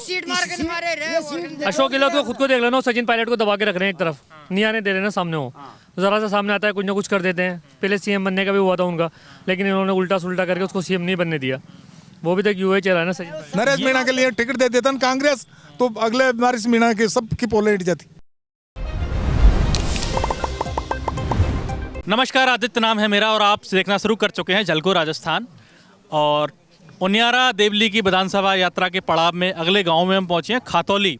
Seat मार के मारे रहे। अशोक गहलोत को खुद को देख लेना, सचिन पायलट को दबा के रख रहे हैं एक तरफ, नहीं आने दे रहे ना सामने। हो जरा सा सामने आता है कुछ ना कुछ कर देते हैं। पहले सीएम बनने का भी हुआ था उनका, लेकिन इन्होंने उल्टा सुल्टा करके उसको सीएम नहीं बनने दिया। वो भी तक यूए चला है ना सचिन। नरेश मीणा के लिए टिकट दे देता कांग्रेस तो अगले नरेश मीणा के सबकी पोल हिट जाती। नमस्कार, आदित्य नाम है मेरा और आप देखना शुरू कर चुके हैं जलको राजस्थान। और उनियारा देवली की विधानसभा यात्रा के पड़ाव में अगले गांव में हम पहुंचे हैं, खातौली।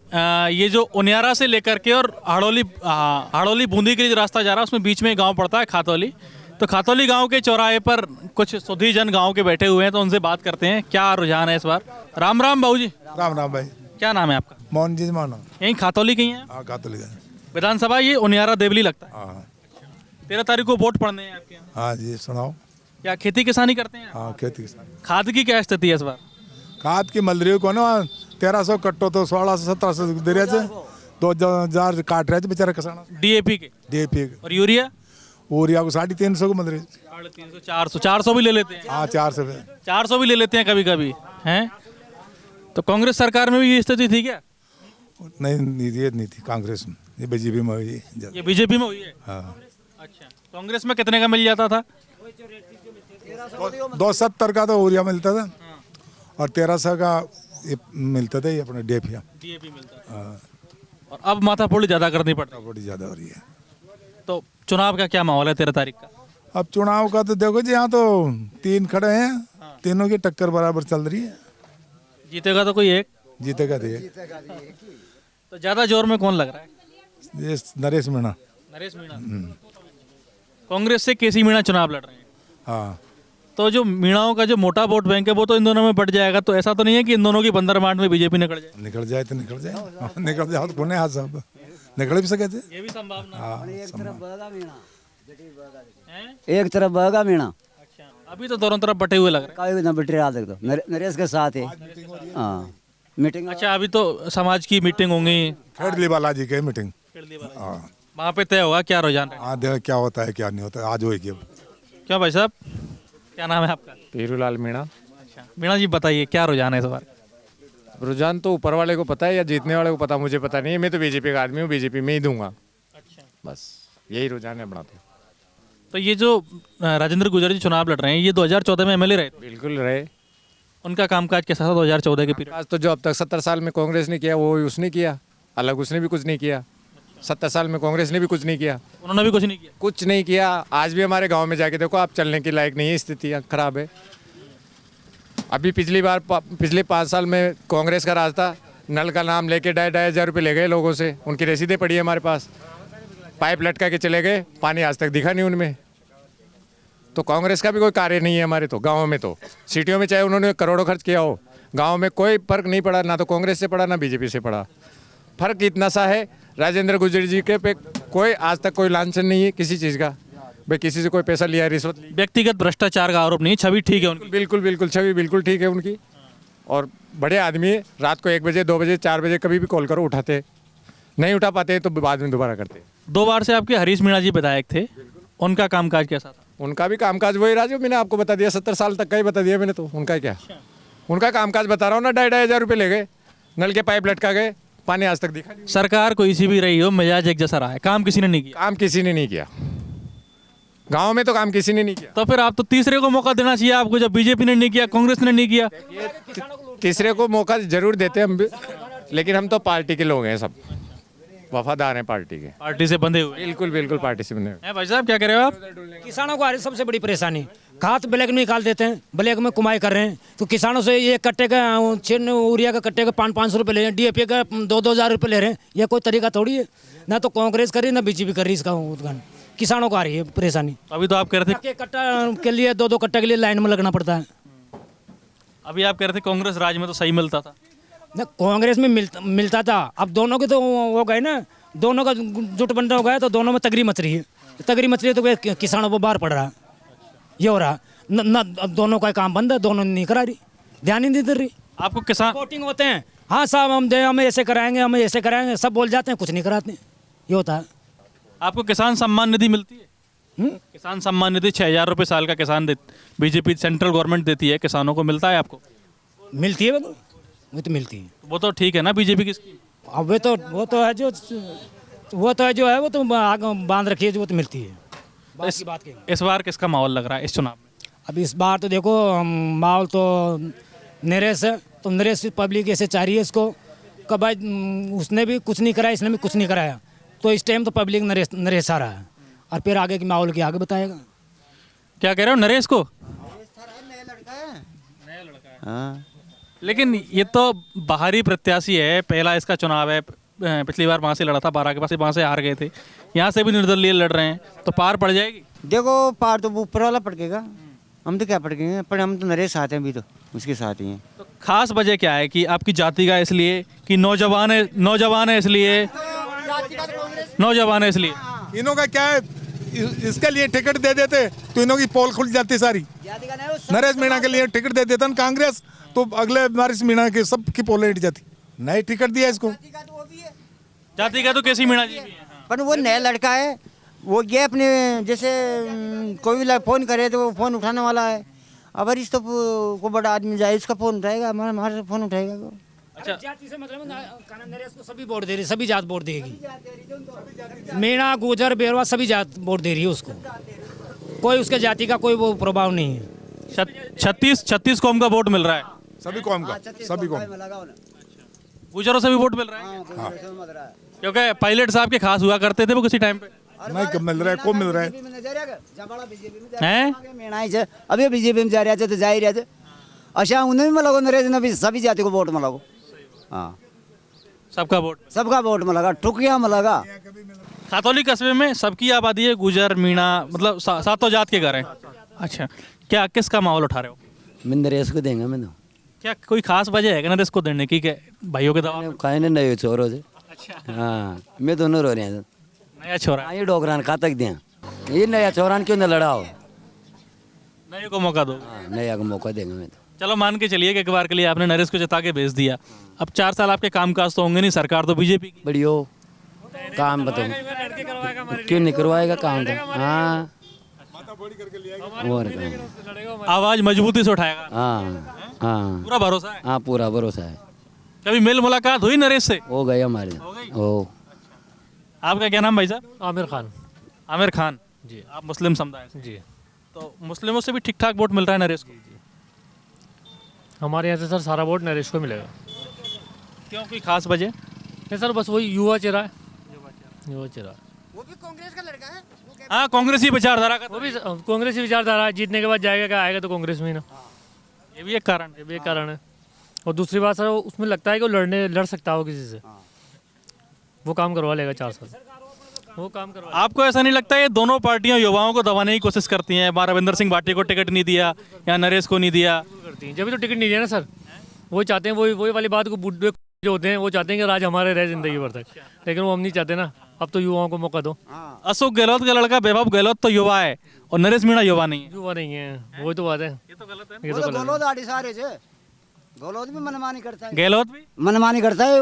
ये जो उनियारा से लेकर के और हाड़ौली बूंदी के लिए जो रास्ता जा रहा है उसमें बीच में गांव पड़ता है खातौली। तो खातौली गांव के चौराहे पर कुछ सुधी जन गांव के बैठे हुए हैं, तो उनसे बात करते हैं क्या रुझान है इस बार। राम राम बाबू जी। राम राम भाई। क्या नाम है आपका? मोहन जी मानो। यहीं खातौली के हैं? हाँ खातौली का। विधानसभा ये उनियारा देवली लगता है। हाँ 13 तारीख को वोट पड़ने हैं आपके यहाँ। हाँ जी सुनाओ। क्या खेती किसानी करते हैं? हाँ खेती किसान। खाद की क्या स्थिति है इस बार? खाद की मलरी को ना 1300 कट्टो तो 1600-1700 दे रहे थे, 2000 काट रहे थे बेचारे किसान। डीएपी के? डीएपी और यूरिया? यूरिया को 350 को मिल रही। 350, 400 भी ले लेते हैं। हाँ 400 भी ले लेते हैं कभी कभी हैं। तो कांग्रेस सरकार में भी ये स्थिति थी क्या? नहीं ये नहीं थी कांग्रेस में, ये बीजेपी में हुई। ये बीजेपी में हुई है? हाँ। अच्छा, कांग्रेस में कितने का मिल जाता था? 270 का तो यूरिया मिलता था और 1300 का ये मिलता था, ये अपने डीएपी मिलता था। और अब माथाफोड़ी ज्यादा करनी पड़ती है। बड़ी ज्यादा हो रही है। तो चुनाव का क्या माहौल है 13 तारीख का? अब चुनाव का तो देखो जी, यहाँ तो 3 खड़े हैं, तीनों की टक्कर बराबर चल रही है। जीतेगा तो कोई एक? जीतेगा तो तो ज्यादा जोर में कौन लग रहा है? ये नरेश मीणा। नरेश मीणा। कांग्रेस से केसी मीणा चुनाव लड़ रहे हैं। हाँ तो जो मीणाओं का जो मोटा वोट बैंक है वो तो इन दोनों में बढ़ जाएगा, तो ऐसा तो नहीं है कि इन दोनों की 15 मार्च में बीजेपी निकल जाए? निकल जाए तो निकल जाए। निकल जाए तो पुणे हाथ साहब निकल भी सके थे। ये भी संभावना हाँ एक तरफ बहेगा मीणा। अच्छा, अभी तो दोनों तरफ बटे हुए लग रहे काहे ना बटे रहा देख दो, नरेश के साथ है। हाँ मीटिंग। हैं। अच्छा, अभी तो समाज की मीटिंग होंगी खेड़ली बालाजी की मीटिंग। हाँ वहाँ पे तय होगा क्या रुझान है। हाँ देख क्या होता है क्या नहीं होता है, आज होगी। अब क्यों भाई साहब, क्या नाम है आपका? पीरूलाल मीणा। अच्छा मीणा जी, बताइए क्या रुझान है इस बार? रुझान तो ऊपर वाले को पता है या जीतने वाले को पता, मुझे पता नहीं है। मैं तो बीजेपी का आदमी हूँ, बीजेपी में ही दूंगा। अच्छा, बस यही रुझान है अपना। तो ये जो राजेंद्र गुर्जर जी चुनाव लड़ रहे हैं, ये 2014 में एमएलए रहे थे। बिल्कुल रहे। उनका कामकाज कैसा था 2014 के पीरियड? आज तो जो अब तक 70 साल में कांग्रेस ने किया वो उसने किया, अलग उसने भी कुछ नहीं किया। 70 साल में कांग्रेस ने भी कुछ नहीं किया। उन्होंने भी कुछ नहीं किया? कुछ नहीं किया। आज भी हमारे गाँव में जाके देखो आप, चलने के लायक नहीं है, स्थितियाँ खराब है। अभी पिछले 5 साल में कांग्रेस का राज था, नल का नाम लेके 2,500 रुपये ले गए लोगों से, उनकी रसीदें पड़ी है हमारे पास। पाइप लटका के चले गए, पानी आज तक दिखा नहीं उनमें। तो कांग्रेस का भी कोई कार्य नहीं है हमारे तो गाँव में। तो सिटियों में चाहे उन्होंने करोड़ों खर्च किया हो, गाँव में कोई फर्क नहीं पड़ा, ना तो कांग्रेस से पड़ा ना बीजेपी से पड़ा। फर्क इतना सा है, राजेंद्र गुर्जर जी के पे कोई आज तक कोई लांछन नहीं है किसी चीज़ का, भाई किसी से कोई पैसा लिया, रिश्वत ली। व्यक्तिगत भ्रष्टाचार का आरोप नहीं, छवि ठीक है उनकी। बिल्कुल बिल्कुल छवि बिल्कुल ठीक है उनकी। और बड़े आदमी है, रात को 1 बजे 2 बजे 4 बजे कभी भी कॉल करो उठाते, नहीं उठा पाते तो बाद में दोबारा करते। 2 बार से आपके हरीश मीणा जी विधायक थे, उनका कामकाज कैसा था? उनका भी कामकाज वही रहा जो मैंने आपको बता दिया, 70 साल तक का ही बता दिया मैंने। तो उनका क्या, उनका कामकाज बता रहा हूँ ना। 2,500 रुपये ले गए, नल के पाइप लटका गए, पानी आज तक दिखा नहीं। सरकार कोई सी भी रही हो, मिजाज एक जैसा रहा है, काम किसी ने नहीं किया। काम किसी ने नहीं किया गांव में, तो काम किसी ने नहीं किया। तो फिर आप तो तीसरे को मौका देना चाहिए आपको, जब बीजेपी ने नहीं किया, कांग्रेस ने नहीं किया। तीसरे को मौका जरूर देते हम भी, लेकिन हम तो पार्टी के लोग हैं, सब वफादार हैं पार्टी के, पार्टी से बंधे हुए बिल्कुल बिल्कुल पार्टी से बने हुए। हैं। भाई साहब क्या कह रहे हो आप? किसानों को आ रही सबसे बड़ी परेशानी, खाद ब्लैक में निकाल देते हैं, ब्लैक में कमाई कर रहे हैं। तो किसानों से ये कट्टे का यूरिया का कट्टे का 500 रुपये ले रहे हैं, डीएपी का 2,000 रुपये ले रहे हैं। ये कोई तरीका थोड़ी है, ना तो कांग्रेस कर रही ना बीजेपी कर रही। इसका उद्घाटन किसानों को आ रही है परेशानी। अभी तो आप कह रहे थे, कट्टा के लिए 2-2 कट्टे के लिए लाइन में लगना पड़ता है। अभी आप कह रहे थे कांग्रेस राज में तो सही मिलता था ना, कांग्रेस में मिलता था। अब दोनों के तो हो गए ना, दोनों का जुटबंदा हो गया, तो दोनों में तगड़ी मच रही है। तगड़ी मच रही है तो किसानों को बाहर पड़ रहा है, ये हो रहा न। अब दोनों का काम बंद है, दोनों नहीं करा रही, ध्यान ही नहीं दे रही। आपको किसान वोटिंग होते हैं, हाँ साहब हमें ऐसे कराएंगे, हमें ऐसे कराएंगे, सब बोल जाते हैं, कुछ नहीं कराते, ये होता है। आपको किसान सम्मान निधि मिलती है? किसान सम्मान निधि 6,000 रुपये साल का किसान बीजेपी सेंट्रल गवर्नमेंट देती है, किसानों को मिलता है? आपको मिलती है, वो तो मिलती है। वो तो ठीक है ना बीजेपी की स्कीम। अब वो तो है वो तो आगे बांध रखी है जो वो तो मिलती है। बात की इस बार किसका माहौल लग रहा है इस चुनाव में? अब इस बार तो देखो माहौल तो नरेश है, तो नरेश पब्लिक ऐसे चाह रही है इसको कि भाई उसने भी कुछ नहीं कराया, इसने भी कुछ नहीं कराया, तो इस टाइम तो पब्लिक नरेश आ रहा है, और फिर आगे की माहौल की आगे बताएगा। क्या कह रहे हो नरेश को? हाँ लेकिन ये तो बाहरी प्रत्याशी है, पहला इसका चुनाव है, पिछली बार वहाँ से लड़ा था, बारह के पास वहाँ से हार गए थे, यहाँ से भी निर्दलीय लड़ रहे हैं, तो पार पड़ जाएगी। देखो पार तो ऊपर वाला पड़केगा, हम तो क्या पड़केंगे, पर हम तो नरेश साथ हैं, अभी तो उसके साथ ही हैं। तो खास वजह क्या है कि आपकी जाति का इसलिए कि नौजवान है इसलिए, नौजवान है इसलिए? इनों का क्या है, इसके लिए टिकट दे देते तो इनों की पोल खुल जाती सारी। नरेश मीणा के लिए टिकट दे देता ना कांग्रेस, तो अगले नरेश मीणा के सब की पोल हिट जाती। नई टिकट दिया इसको। जाति का तो केसी मीणा जी भी है। पर वो नया लड़का है, वो ये अपने जैसे कोई भी फ़ोन करे तो वो फ़ोन उठाने वाला है। अगर इस तो को बड़ा आदमी जाए इसका फ़ोन उठाएगा, हमारा फ़ोन उठाएगा। अच्छा, जाति से मतलब नरेश को सभी वोट दे रही, सभी जात वोट देगी। मीणा गुजर बेरवा सभी जात वोट दे रही है उसको, कोई उसके जाति का कोई वो प्रभाव नहीं है। 36 कौम का वोट मिल रहा है, सभी कौम का, सभी कौम। गुजरों से भी वोट मिल रहा है, क्योंकि पायलट साहब के खास हुआ करते थे वो किसी टाइम पे। नहीं कब मिल रहा है, को मिल रहा है हैं? अभी बीजेपी में जा रहा तो जा ही रहे थे। अच्छा उन्हें भी मिला नरेश ने भी सभी जाति को वोट मिला। हाँ सबका वोट, सबका वोट मिला, ठुकिया मिला। खातौली कस्बे में सबकी आबादी है, गुजर मीणा मतलब सातों जात के घर हैं। अच्छा, क्या किसका माहौल उठा रहे हो? मैं नरेश को देंगे। मैं क्या कोई खास वजह है कि नरेश को देने की, क्या भाइयों के दबाव? कहीं ने नए छोरो से। अच्छा, हाँ मैं दोनों रो रहे हैं। नया छोरा, ये डोगरान खा तक दिया, ये नया छोरान क्यों न लड़ाओ। नए को मौका दो। हाँ नया को मौका देंगे। मैं तो चलो मान के चलिए कि एक बार के लिए आपने नरेश को जिता के भेज दिया, अब 4 साल आपके कामकाज तो होंगे नहीं, सरकार तो बीजेपी की। बढ़ियो काम बताओ क्यों नहीं करवाएगा काम तो। हाँ और आवाज मजबूती से उठाएगा। हाँ हाँ पूरा भरोसा है। हाँ पूरा भरोसा है। कभी मेल मुलाकात हुई नरेश से? हो गई हमारे। ओ आपका क्या नाम भाई साहब? आमिर खान आमिर खान जी। आप मुस्लिम समुदाय से? जी। तो मुस्लिमों से भी ठीक ठाक वोट मिल रहा है नरेश को? हमारे यहाँ से सर सारा वोट नरेश को मिलेगा। क्यों, कोई खास वजह? नहीं सर, बस वही युवा चेहरा है, युवा चेहरा। वो भी कांग्रेस का लड़का है। हाँ, कांग्रेसी विचारधारा का, वो भी कांग्रेस की विचारधारा है, जीतने के बाद जाएगा क्या, आएगा तो कांग्रेस में ही ना, ये भी एक कारण है। ये भी एक कारण है। और दूसरी बात सर, उसमें लगता है कि वो लड़ सकता हो किसी से, वो काम करवा लेगा 4 साल, वो काम करवा। आपको ऐसा नहीं लगता ये दोनों पार्टियां युवाओं को दबाने की कोशिश करती हैं? बार रविंदर सिंह भाटी को टिकट नहीं दिया या नरेश को नहीं दिया, करती हैं, जब भी तो टिकट नहीं दिया ना सर, वो चाहते हैं वही वाली बात को, बुढ़े जो होते हैं वो चाहते हैं कि राज हमारे रहे जिंदगी भर तक, लेकिन वो हम नहीं चाहते ना। अब तो युवाओं को मौका दो। अशोक गहलोत का लड़का वैभव गहलोत तो युवा है और नरेश मीणा युवा नहीं है। युवा नहीं है, वही तो बात है। ये तो गलत है। ये तो गलत है। गहलोत भी मनमानी करता है। गहलोत भी मनमानी करता है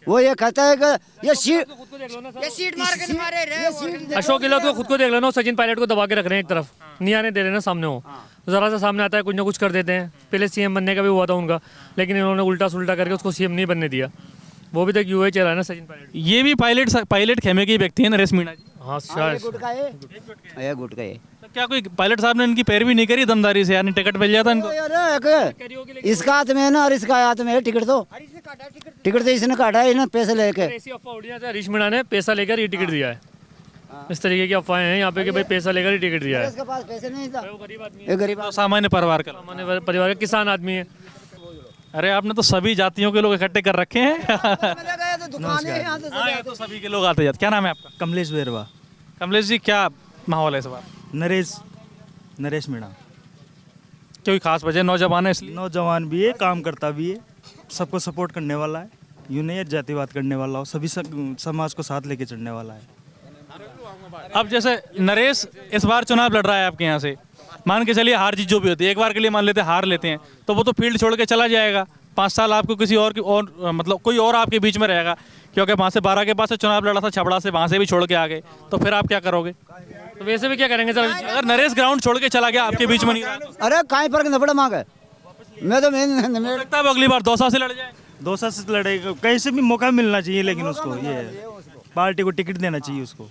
वो ये कहता है कि ये सीट मार के मारे रहे। अशोक गहलोत को खुद को देख लेना, सचिन पायलट को दबा के रख रहे हैं एक तरफ, नहीं आने दे रहे ना सामने। हो जरा सा सामने आता है कुछ ना कुछ कर देते हैं। पहले सीएम बनने का भी हुआ था उनका, लेकिन इन्होंने उल्टा सुल्टा करके उसको सीएम नहीं बनने दिया। वो भी तो युवा चेहरा है ना सचिन पायलट। ये भी पायलट खेमे के व्यक्ति है नरेश मीणा जी। हाँ शायद। गुटका है। तो क्या कोई पायलट साहब ने इनकी पैरवी नहीं करी दमदारी से, यानी टिकट मिल जाता इनको? इसका हाथ में है ना और इसका हाथ में है टिकट। तो इसने काटा है, इसने पैसे लेके। ऐसी अफवाह उड़ी है हरीश मीणा ने पैसा लेकर ये टिकट दिया है, इस तरीके की अफवाहें हैं यहाँ पे कि भाई पैसा लेकर ही टिकट दिया है। इसके पास पैसे नहीं था, वो गरीब आदमी है, ये गरीब तो सामान्य परिवार का। सामान्य परिवार का किसान आदमी है। अरे आपने तो सभी जातियों के लोग इकट्ठे कर रखे हैं। दुकान है यहाँ हाँ, ये तो सभी के लोग आते जाते। क्या नाम है आपका? कमलेश बेरवा। कमलेश जी, क्या माहौल है इस बार? नरेश मीणा कोई खास वजह? नौजवान है इसलिए? नौजवान भी है, काम करता भी है, सबको सपोर्ट करने वाला है, यूँ नहीं है जातिवाद करने वाला हो, सभी समाज को साथ लेके चलने वाला है। अब जैसे नरेश इस बार चुनाव लड़ रहा है आपके यहाँ से, मान के चलिए हार जीत जो भी होती है, एक बार के लिए मान लेते हैं हार लेते हैं, तो वो तो फील्ड छोड़ के चला जाएगा। 5 साल आपको किसी और मतलब कोई और आपके बीच में रहेगा, क्योंकि वहाँ से 12 के पास से चुनाव लड़ा था, छबड़ा से, वहाँ से भी छोड़ के आ गए, तो फिर आप क्या करोगे? तो वैसे भी क्या करेंगे सर, अगर नरेश ग्राउंड छोड़ के चला गया, आपके बीच में नहीं रहा, तो अरे कहीं पर न पड़ा मांगे। मैं तो हो सकता है वो अगली बार 2 साल से लड़ जाए। 2 साल से लड़ेगा, कहीं से भी मौका मिलना चाहिए, लेकिन उसको ये है, पार्टी को टिकट देना चाहिए उसको,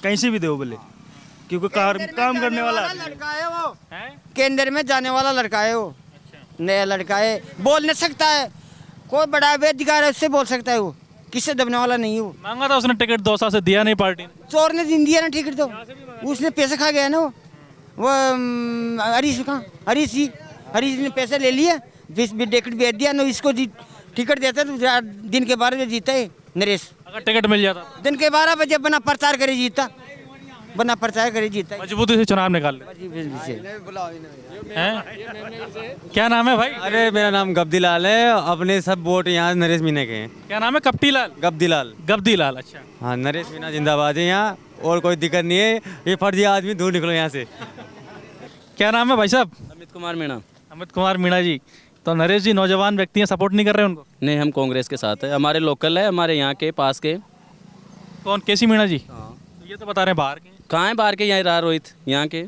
कहीं से भी दो बोले, क्योंकि काम करने वाला आदमी है। लड़का है वो, केंद्र में जाने वाला लड़का है वो, नया लड़का है, बोल नहीं सकता है, कोई बड़ा बेधिकार है उससे बोल सकता है वो, किससे दबने वाला नहीं है वो। मांगा था उसने टिकट, 2 साल से दिया नहीं पार्टी ने। चोर ने दिन दिया ना टिकट, तो उसने पैसे खा गया ना वो हरीश कहाँ, हरीश ने पैसे ले लिया, टिकट बेच दिया ना, इसको टिकट देता तो दिन के 12 बजे जीता है नरेश, अगर टिकट मिल जाता दिन के 12 बजे बना प्रचार करे जीता, बना प्रचार करे जीता मजबूती से चुनाव निकाल ले। हैं? क्या नाम है भाई? अरे मेरा नाम गब्दी लाल है, अपने सब वोट यहाँ नरेश मीना के हैं। क्या नाम है? कपटी लाल, गब्दी लाल। गब्दी लाल, अच्छा। हाँ, नरेश मीना जिंदाबाद है यहाँ, और कोई दिक्कत नहीं है, ये फर्जी आदमी दूर निकलो यहाँ से। क्या नाम है भाई साहब? अमित कुमार मीणा। अमित कुमार मीणा जी, तो नरेश जी नौजवान व्यक्ति हैं, सपोर्ट नहीं कर रहे उनको? नहीं, हम कांग्रेस के साथ है, हमारे लोकल है, हमारे यहाँ के पास के। कौन? केसी मीणा जी? हाँ। तो ये तो बता रहे हैं बाहर के। कहाँ है बाहर के? यहाँ रहा रोहित, यहाँ के।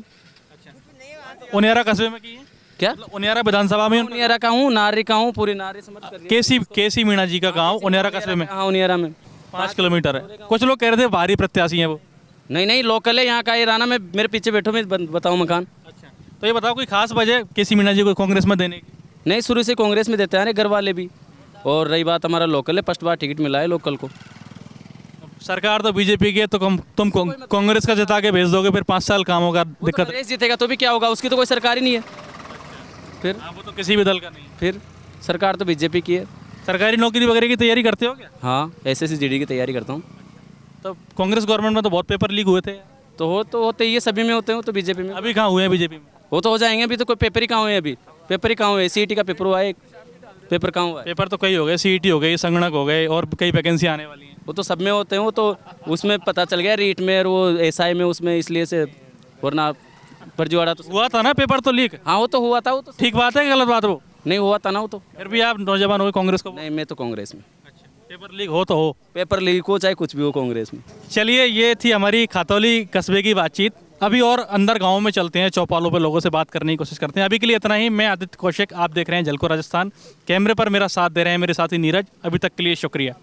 उनियारा कस्बे में की है? क्या? मतलब उनियारा विधानसभा में उनका- उनियारा का हूँ, नारी का हूँ, पूरी नारी से मत करिए। केसी मीणा जी का गांव उनियारा कस्बे में हाँ, उनियारा में 5 किलोमीटर है। कुछ लोग कह रहे थे भारी प्रत्याशी हैं वो। नहीं, लोकल है यहाँ का, ये राना में मेरे पीछे बैठो, मैं बताऊँ मकान। अच्छा, तो ये बताओ कोई खास वजह केसी मीणा जी को कांग्रेस में देने की? नहीं, शुरू से कांग्रेस में देते हैं घर वाले भी, और रही बात हमारा लोकल है, फर्स्ट बार टिकट मिला है लोकल को। सरकार तो बीजेपी की है, तो तुम कांग्रेस का जिता के भेज दोगे, फिर 5 साल काम होगा, दिक्कत। नरेश जीतेगा तो भी क्या होगा, उसकी तो कोई सरकार ही नहीं है। फिर हाँ, वो तो किसी भी दल का नहीं है। फिर सरकार तो बीजेपी की है। सरकारी नौकरी वगैरह की तैयारी करते हो क्या? हाँ, SSC-GD की तैयारी करता हूँ। तो कांग्रेस गवर्नमेंट में तो बहुत पेपर लीक हुए थे। तो होते ही है, सभी में होते हो, तो बीजेपी में अभी कहाँ हुए हैं बीजेपी में? वो तो हो जाएंगे, अभी तो कोई पेपर ही कहाँ हुए, अभी पेपर ही कहाँ हुए, CET का पेपर हुआ है, एक पेपर कहाँ हुआ है? पेपर तो कई हो गए, CET हो गई, संगणक हो गए, और कई वैकेंसी आने वाली हैं। वो तो सब में होते हैं, वो तो उसमें पता चल गया रीट में, और वो SI में, उसमें इसलिए से, वरना फर्जीवाड़ा तो हुआ था ना पेपर तो लीक। हाँ, वो तो हुआ था, वो तो ठीक बात है कि गलत बात वो? नहीं हुआ था ना वो तो। फिर भी आप नौजवान हो कांग्रेस को? नहीं, मैं तो कांग्रेस में। पेपर लीक हो तो हो, पेपर लीक हो चाहे कुछ भी हो, कांग्रेस में। चलिए, ये थी हमारी खातौली कस्बे की बातचीत। अभी और अंदर गांव में चलते हैं, चौपालों पे लोगों से बात करने की कोशिश करते हैं। अभी के लिए इतना ही। मैं आदित्य कौशिक, आप देख रहे हैं जलको राजस्थान। कैमरे पर मेरा साथ दे रहे हैं मेरे साथी नीरज। अभी तक के लिए शुक्रिया।